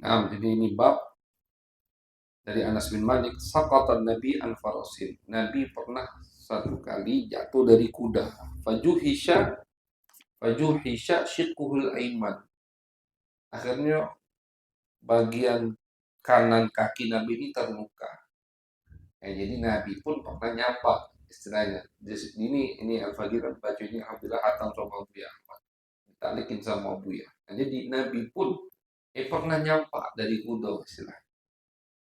Nah, jadi ini bab dari Anas bin Malik, saqatan Nabi an farasin. Nabi pernah satu kali jatuh dari kuda. Fajuhisha fajuhisha shiqquhul aiman. Akhirnya bagian kanan kaki Nabi ini terluka. Jadi Nabi pun pernah nyapa istilahnya. Ini Al-Faqih baju ini alhamdulillah hatam sama Buya Ahmad. Ditalikin sama Buya. Nah, jadi Nabi pun pernah nyapa dari kuda istilahnya.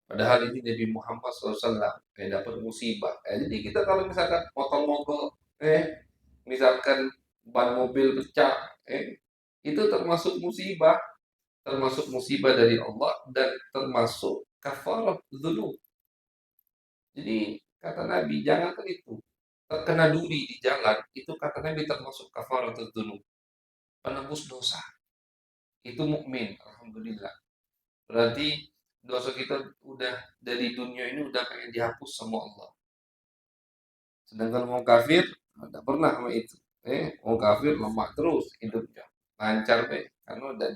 Padahal ini Nabi Muhammad SAW dapat musibah. Jadi kita kalau misalkan potong mogok, misalkan ban mobil pecah, itu termasuk musibah dari Allah dan termasuk kafarat dzunub. Jadi kata Nabi jangan kan itu terkena duri di jalan itu kata Nabi termasuk kafarat dzunub, penebus dosa. Itu mukmin, alhamdulillah. Berarti dosa kita udah dari dunia ini udah pengen dihapus sama Allah. Sedangkan mau kafir, tidak pernah sama itu. Mau kafir lemah terus hidupnya. Lancar karena udah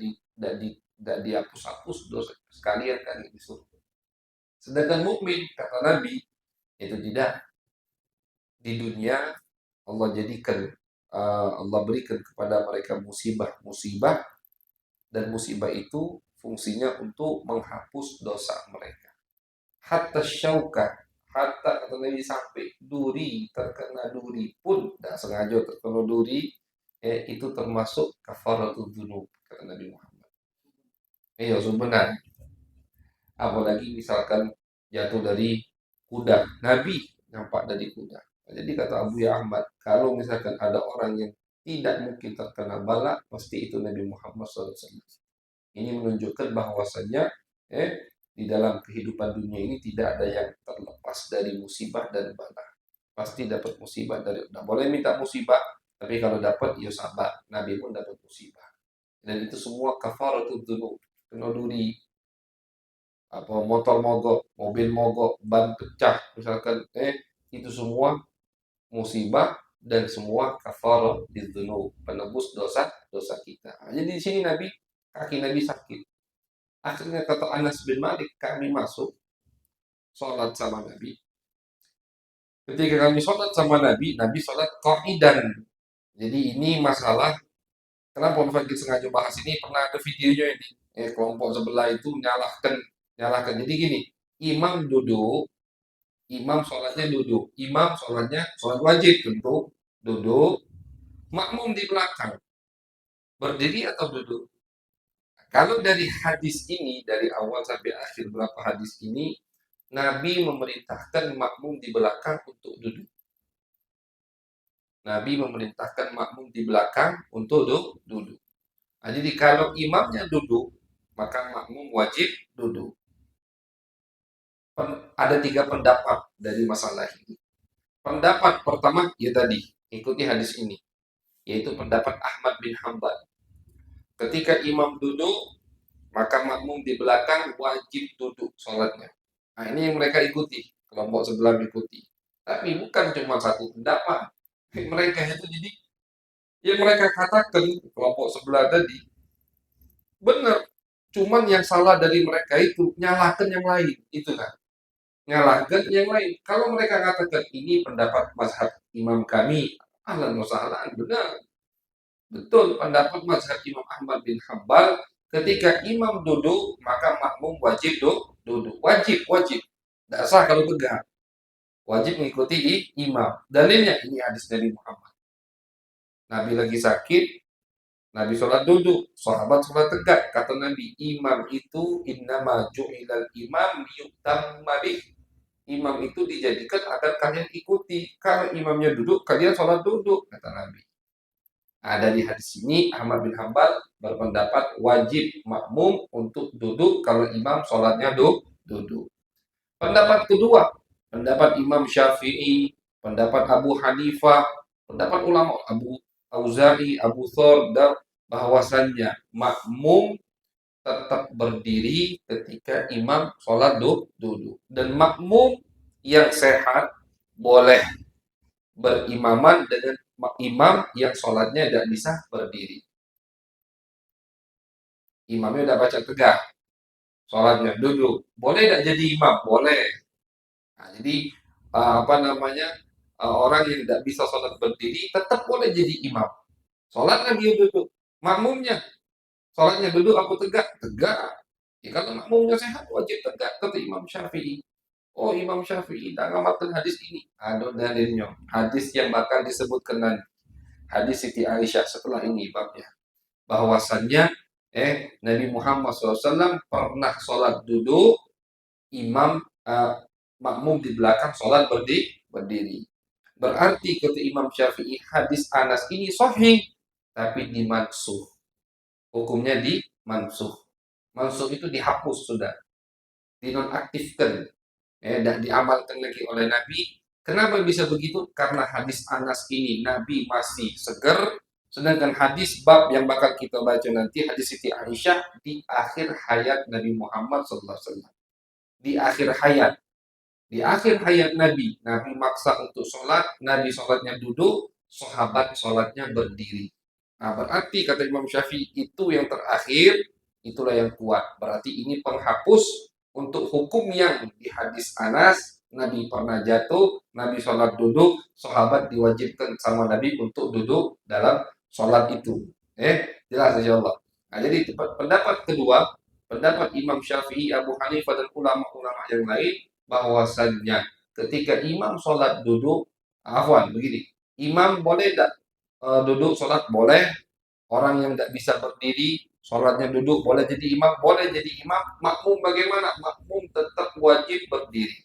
dihapus-hapus dosa sekalian kan disuruh. Sedangkan mukmin kata Nabi itu tidak, di dunia Allah jadikan Allah berikan kepada mereka musibah-musibah dan musibah itu fungsinya untuk menghapus dosa mereka. Hatta syauka, hatta kata Nabi sampai duri, terkena duri pun tidak sengaja terkena duri, itu termasuk kafaratul dzunub kata Nabi Muhammad. Sebenarnya apalagi misalkan jatuh dari kuda, Nabi nampak dari kuda. Jadi kata Abu Ahmad, kalau misalkan ada orang yang tidak mungkin terkena bala, pasti itu Nabi Muhammad SAW. Ini menunjukkan bahwasanya di dalam kehidupan dunia ini tidak ada yang terlepas dari musibah dan bala. Pasti dapat musibah dari. Tidak boleh minta musibah, tapi kalau dapat ya sabar. Nabi pun dapat musibah. Dan itu semua kafaratul dzunub. Kena duri, apa motor mogok, mobil mogok, ban pecah, misalkan itu semua musibah dan semua kafarah dzunub, penebus dosa kita. Jadi di sini kaki Nabi sakit. Akhirnya kata Anas bin Malik, kami masuk sholat sama Nabi. Ketika kami sholat sama Nabi, Nabi sholat qa'idan. Jadi ini masalah, kenapa Pak sengaja bahas ini, pernah ada videonya ini. Kelompok sebelah itu nyalahkan. Jadi gini, imam duduk, imam sholatnya duduk, imam sholatnya sholat wajib tentu duduk, makmum di belakang, berdiri atau duduk. Kalau dari hadis ini, dari awal sampai akhir berapa hadis ini, Nabi memerintahkan makmum di belakang untuk duduk. Nabi memerintahkan makmum di belakang untuk duduk. Nah, jadi kalau imamnya duduk, maka makmum wajib duduk. Ada 3 pendapat dari masalah ini. Pendapat pertama, ya tadi, ikuti hadis ini, yaitu pendapat Ahmad bin Hanbal. Ketika imam duduk, maka makmum di belakang wajib duduk sholatnya. Nah, ini yang mereka ikuti, kelompok sebelah ikuti. Tapi bukan cuma satu pendapat. Mereka itu jadi, yang mereka katakan, kelompok sebelah tadi, benar. Cuman yang salah dari mereka itu, nyalahkan yang lain. Itu kan. Nyalahkan yang lain. Kalau mereka katakan, ini pendapat mazhab imam kami, ahlan wa sahlan, benar. Betul, pendapat mazhab Imam Ahmad bin Hanbal, ketika imam duduk, maka makmum wajib duduk. Wajib. Tidak sah kalau tegak. Wajib mengikuti imam. Dalilnya ini hadis dari Muhammad. Nabi lagi sakit, Nabi sholat duduk, sahabat sholat tegak. Kata Nabi, imam itu innama ju'ilal imam liyutamma bih. Imam itu dijadikan agar kalian ikuti. Kalau imamnya duduk, kalian sholat duduk, kata Nabi. Ada di hadis ini Ahmad bin Hanbal berpendapat wajib makmum untuk duduk kalau imam sholatnya duduk. Pendapat kedua, pendapat Imam Syafi'i, pendapat Abu Hanifah, pendapat ulama Abu Auza'i, Abu Thor, dan bahwasannya makmum tetap berdiri ketika imam sholat duduk. Dan makmum yang sehat boleh berimaman dengan imam yang sholatnya tidak bisa berdiri. Imamnya udah baca tegak, sholatnya duduk. Boleh tidak jadi imam? Boleh. Nah, jadi orang yang tidak bisa sholat berdiri tetap boleh jadi imam. Sholatnya dia duduk. Makmumnya sholatnya duduk aku tegak, tegak. Ya, kalau makmumnya sehat wajib tegak kata Imam Syafi'i. Oh, Imam Syafi'i tak ngamalkan hadis ini. Ada dalilnya. Hadis yang bakal disebutkan nanti. Hadis Siti Aisyah setelah ini babnya. Bahwasannya Nabi Muhammad SAW pernah sholat duduk, imam makmum di belakang sholat berdiri. Berarti kata Imam Syafi'i hadis Anas ini sahih tapi dimansuh. Hukumnya dimansuh. Mansuh itu dihapus sudah, dinonaktifkan, tidak diamalkan lagi oleh Nabi. Kenapa bisa begitu? Karena hadis Anas ini Nabi masih segar, sedangkan hadis bab yang bakal kita baca nanti hadis Siti Aisyah di akhir hayat Nabi Muhammad SAW. Di akhir hayat, Nabi, Nabi maksa untuk sholat, Nabi sholatnya duduk, sahabat sholatnya berdiri. Nah, berarti kata Imam Syafi'i itu yang terakhir, itulah yang kuat. Berarti ini penghapus untuk hukum yang di hadis Anas, Nabi pernah jatuh, Nabi sholat duduk, sahabat diwajibkan sama Nabi untuk duduk dalam sholat itu. Jelas insyaallah. Nah, jadi pendapat kedua, pendapat Imam Syafi'i, Abu Hanifah dan ulama-ulama yang lain bahwasannya ketika imam sholat duduk, begini, imam boleh tidak duduk sholat? Boleh. Orang yang tidak bisa berdiri sholatnya duduk boleh jadi imam, boleh jadi imam. Makmum bagaimana? Makmum tetap wajib berdiri.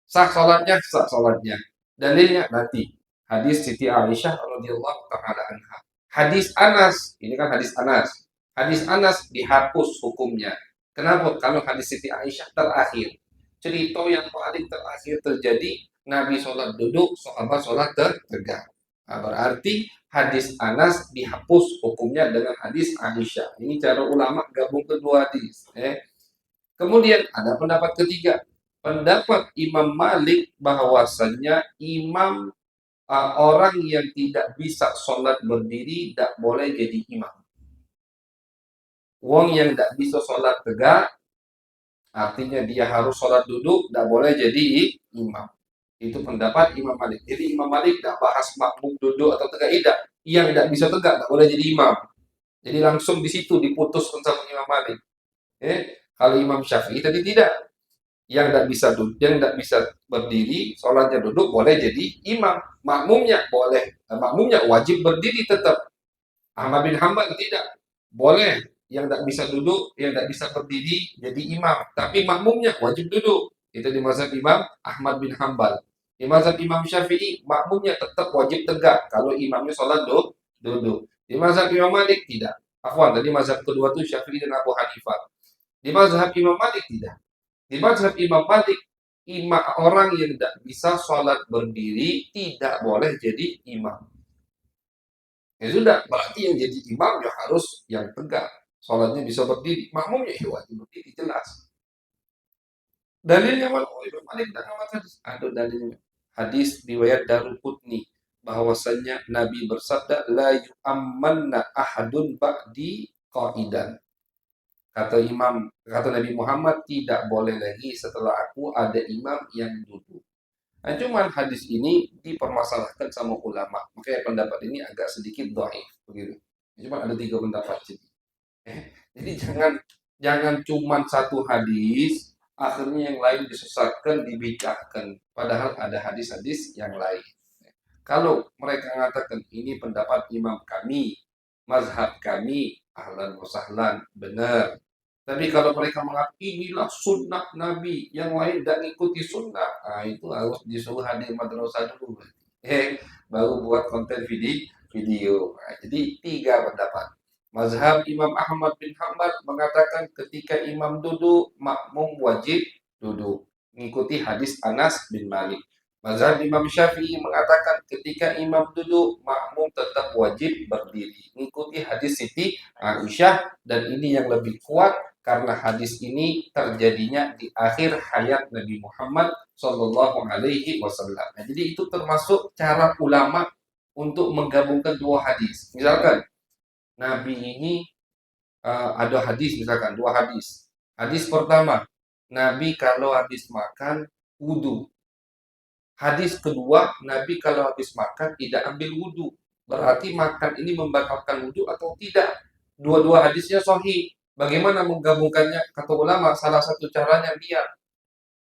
Sah sholatnya. Dalilnya nanti hadis Siti Aisyah radhiyallahu taala anha. Hadis Anas, ini kan hadis Anas. Hadis Anas dihapus hukumnya. Kenapa? Kalau hadis Siti Aisyah terakhir. Cerita yang paling terakhir terjadi, Nabi sholat duduk, sahabat sholat tegak. Nah, berarti hadis Anas dihapus hukumnya dengan hadis Aisyah. Ini cara ulama gabung kedua hadis. Kemudian ada pendapat ketiga, pendapat Imam Malik bahwasannya imam orang yang tidak bisa sholat berdiri tidak boleh jadi imam. Wong yang tidak bisa sholat tegak, artinya dia harus sholat duduk, tidak boleh jadi imam. Itu pendapat Imam Malik. Jadi Imam Malik tidak bahas makmum duduk atau tegak, tidak. Yang tidak bisa tegak tidak boleh jadi imam. Jadi langsung di situ diputuskan sama Imam Malik. Kalau Imam Syafi'i tadi tidak. Yang tidak bisa duduk, yang tidak bisa berdiri, sholatnya duduk boleh jadi imam. Makmumnya boleh. Makmumnya wajib berdiri tetap. Ahmad bin Hanbal tidak. Boleh. Yang tidak bisa duduk, yang tidak bisa berdiri jadi imam. Tapi makmumnya wajib duduk. Itu di mazhab Imam Ahmad bin Hanbal. Di mazhab Imam Syafi'i, makmumnya tetap wajib tegak kalau imamnya sholat duduk. Di mazhab Imam Malik tidak. Afwan, tadi mazhab kedua itu Syafi'i dan Abu Hanifah. Di mazhab Imam Malik tidak. Di mazhab Imam Malik, orang yang tidak bisa sholat berdiri tidak boleh jadi imam. Ya sudah, berarti yang jadi imam ya harus yang tegak. Sholatnya bisa berdiri. Makmumnya ya wajib berdiri, jelas. Dalilnya mana? Oh, Imam Malik dan Ahmad hadis. Ada dalilnya. Hadis riwayat Daruqutni bahwasanya Nabi bersabda, la yu'ammanna ahadun ba'di qa'idan. Kata Nabi Muhammad, tidak boleh lagi setelah aku ada imam yang duduk. Nah, cuman hadis ini dipermasalahkan sama ulama. Makanya pendapat ini agak sedikit dhaif begitu. Cuma ada 3 pendapat. Jadi jangan cuman satu hadis, akhirnya yang lain disesatkan, dibicarakan. Padahal ada hadis-hadis yang lain. Kalau mereka mengatakan ini pendapat imam kami, mazhab kami, ahlan wa sahlan, benar. Tapi kalau mereka mengatakan inilah sunnah Nabi, yang lain tidak mengikuti sunnah, itu harus disuruh hadir madrasah dulu. Baru buat konten video. Nah, jadi 3 pendapat. Mazhab Imam Ahmad bin Hanbal mengatakan ketika imam duduk, makmum wajib duduk. Mengikuti hadis Anas bin Malik. Mazhab Imam Syafi'i mengatakan ketika imam duduk, makmum tetap wajib berdiri. Mengikuti hadis Siti Aisyah, dan ini yang lebih kuat karena hadis ini terjadinya di akhir hayat Nabi Muhammad Shallallahu Alaihi Wasallam. Nah, jadi itu termasuk cara ulama untuk menggabungkan 2 hadis. Misalkan Nabi ini ada hadis, misalkan 2 hadis. Hadis pertama, Nabi kalau habis makan wudu. Hadis kedua, Nabi kalau habis makan tidak ambil wudu. Berarti makan ini membatalkan wudu atau tidak? Dua-dua hadisnya sahih. Bagaimana menggabungkannya? Kata ulama, salah satu caranya lihat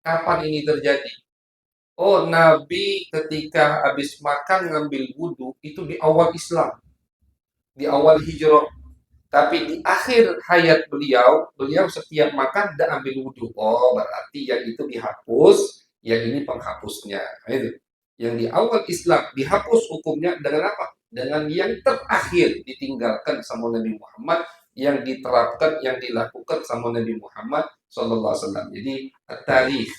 kapan ini terjadi. Oh, Nabi ketika habis makan ngambil wudhu itu di awal Islam, di awal hijrah. Tapi di akhir hayat beliau, beliau setiap makan tidak ambil wudhu. Oh, berarti yang itu dihapus, yang ini penghapusnya. Nah, itu. Yang di awal Islam dihapus hukumnya dengan apa? Dengan yang terakhir ditinggalkan sama Nabi Muhammad, yang diterapkan, yang dilakukan sama Nabi Muhammad Sallallahu Alaihi Wasallam. Jadi tarikh,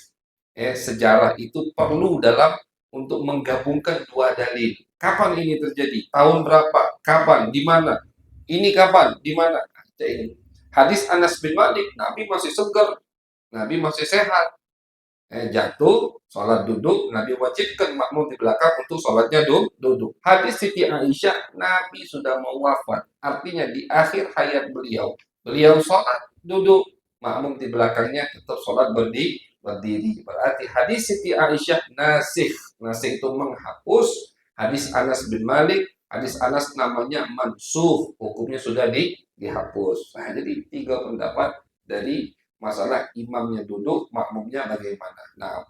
sejarah itu perlu dalam untuk menggabungkan dua dalil. Kapan ini terjadi? Tahun berapa? Kapan? Di mana? Ini kapan? Di mana? Ini. Hadis Anas bin Malik, Nabi masih segar, Nabi masih sehat. Jatuh, sholat duduk, Nabi wajibkan makmum di belakang untuk sholatnya duduk. Hadis Siti Aisyah, Nabi sudah mau wafat. Artinya di akhir hayat beliau, beliau sholat duduk, makmum di belakangnya tetap sholat berdiri. Berarti hadis Siti Aisyah nasih. Nasih itu menghapus. Hadis Anas bin Malik, hadis Anas namanya mansuh. Hukumnya sudah dihapus. Nah, jadi tiga pendapat dari masalah imamnya duduk, makmumnya bagaimana. Nah,